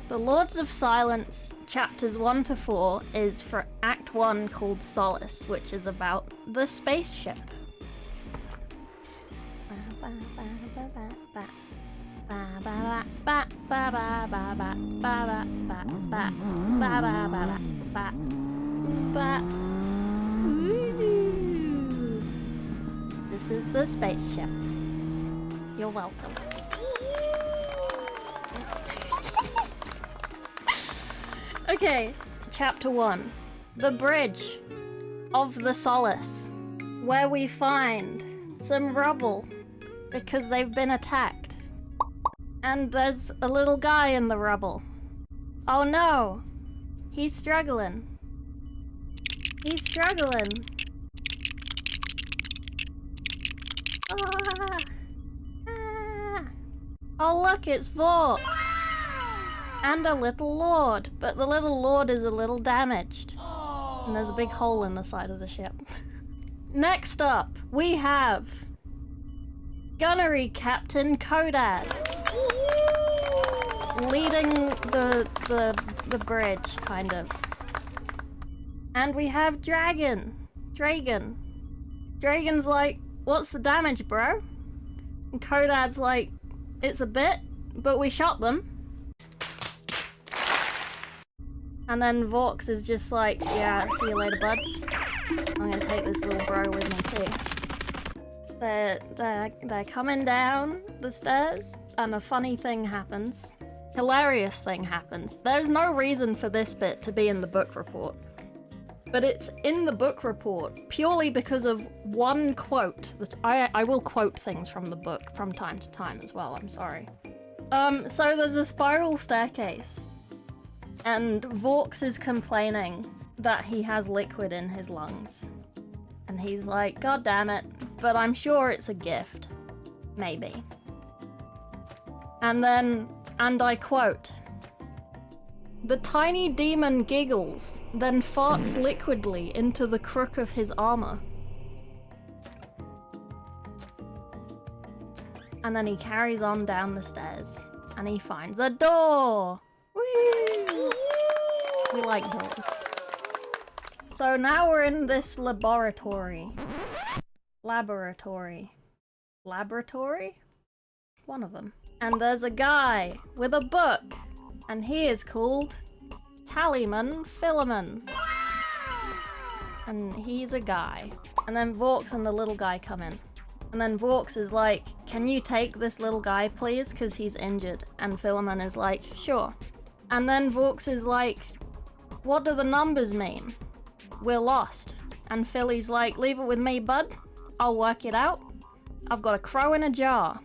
The Lords of Silence, chapters 1 to 4, is for Act 1 called Solace, which is about the spaceship. This is the spaceship. You're welcome. Okay, chapter 1. The Bridge of the Solace, where we find some rubble because they've been attacked. And there's a little guy in the rubble. Oh no! He's struggling. He's struggling. Ah. Ah. Oh look, it's Vorks! And a little lord, but the little lord is a little damaged. And there's a big hole in the side of the ship. Next up, we have Gunnery Captain Kodad, leading the bridge, kind of. And we have Dragon. Dragon's like, what's the damage, bro? And Kodad's like, it's a bit, but we shot them. And then Vorks is just like, yeah, see you later, buds. I'm gonna take this little bro with me too. They're coming down the stairs, and a funny thing happens. Hilarious thing happens. There's no reason for this bit to be in the book report. But it's in the book report purely because of one quote that I will quote things from the book from time to time as well, I'm sorry. So there's a spiral staircase. And Vorks is complaining that he has liquid in his lungs. And he's like, God damn it, but I'm sure it's a gift. Maybe. And then, and I quote, the tiny demon giggles, then farts liquidly into the crook of his armor. And then he carries on down the stairs, and he finds a door! Whee! We like doors. So now we're in this laboratory? One of them. And there's a guy with a book, and he is called Tallyman Philemon. And he's a guy. And then Vorks and the little guy come in. And then Vorks is like, can you take this little guy please, because he's injured? And Philemon is like, sure. And then Vorks is like, what do the numbers mean? We're lost. And Philly's like, leave it with me, bud. I'll work it out. I've got a crow in a jar.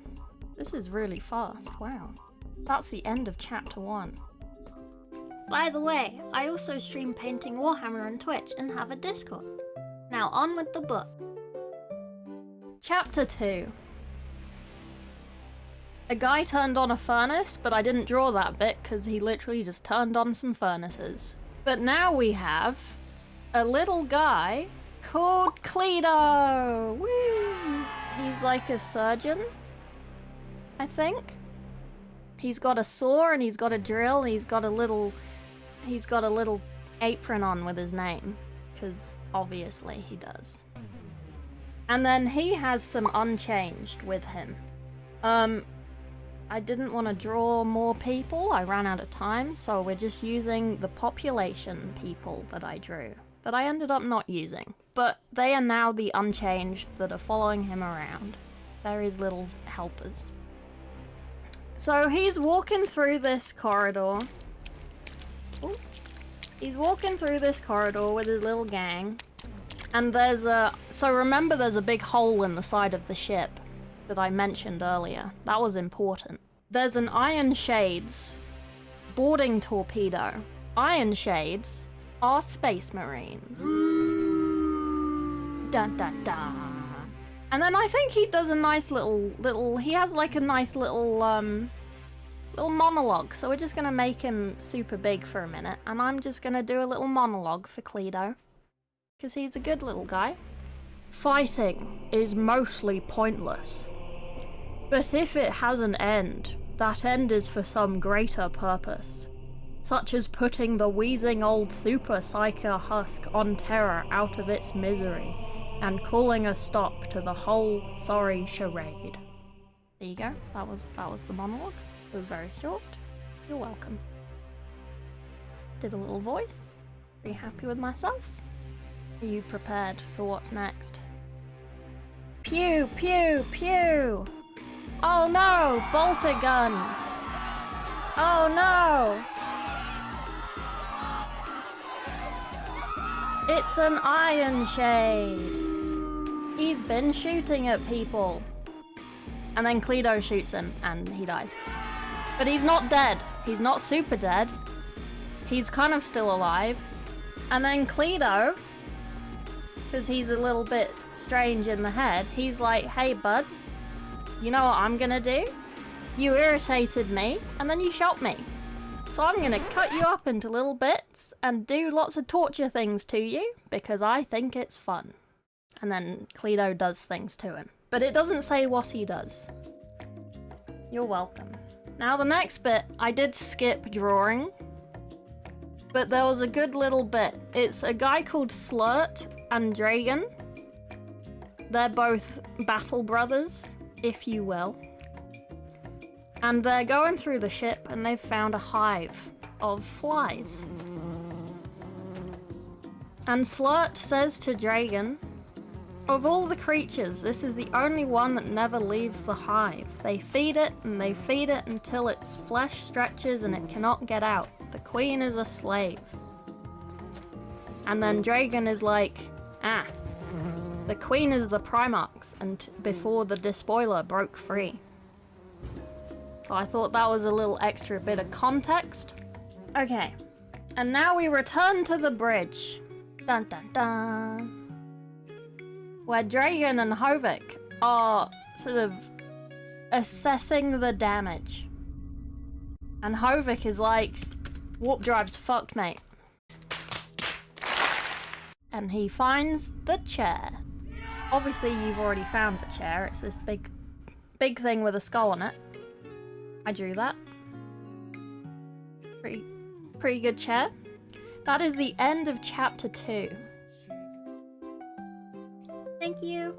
This is really fast, wow. That's the end of chapter 1. By the way, I also stream painting Warhammer on Twitch and have a Discord. Now on with the book. Chapter 2. A guy turned on a furnace, but I didn't draw that bit because he literally just turned on some furnaces. But now we have a little guy called Kledo! Woo! He's like a surgeon, I think. He's got a saw and he's got a drill and he's got a little apron on with his name, because obviously he does. And then he has some unchanged with him. I didn't want to draw more people, I ran out of time, so we're just using the population people that I drew, that I ended up not using. But they are now the unchanged that are following him around. They're his little helpers. So he's walking through this corridor. Ooh. He's walking through this corridor with his little gang. And there's a... So remember there's a big hole in the side of the ship that I mentioned earlier. That was important. There's an Iron Shades boarding torpedo. Iron Shades are space marines. Dun dun dun. And then I think he does a nice little he has like a nice little monologue. So we're just gonna make him super big for a minute, and I'm just gonna do a little monologue for Kledo, because he's a good little guy. Fighting is mostly pointless. But if it has an end, that end is for some greater purpose, such as putting the wheezing old super psyker husk on terror out of its misery, and calling a stop to the whole sorry charade. There you go, that was the monologue. It was very short. You're welcome. Did a little voice. Are you happy with myself? Are you prepared for what's next? Pew, pew, pew! Oh no! Bolter guns! Oh no! It's an Iron Shade! He's been shooting at people. And then Kledo shoots him, and he dies. But he's not dead. He's not super dead. He's kind of still alive. And then Kledo, because he's a little bit strange in the head, he's like, hey bud, you know what I'm gonna do? You irritated me, and then you shot me. So I'm gonna cut you up into little bits and do lots of torture things to you, because I think it's fun. And then Kledo does things to him. But it doesn't say what he does. You're welcome. Now the next bit, I did skip drawing, but there was a good little bit. It's a guy called Slurt and Dragon. They're both battle brothers, if you will. And they're going through the ship and they've found a hive of flies. And Slurt says to Dragon, of all the creatures, this is the only one that never leaves the hive. They feed it and they feed it until its flesh stretches and it cannot get out. The queen is a slave. And then Dragon is like, the queen is the Primarch's and before the despoiler broke free. So I thought that was a little extra bit of context. Okay, and now we return to the bridge. Dun dun dun. Where Dragon and Hovik are sort of assessing the damage. And Hovik is like, warp drive's fucked, mate. And he finds the chair. Obviously you've already found the chair. It's this big thing with a skull on it. I drew that. Pretty good chair. That is the end of chapter 2. Thank you.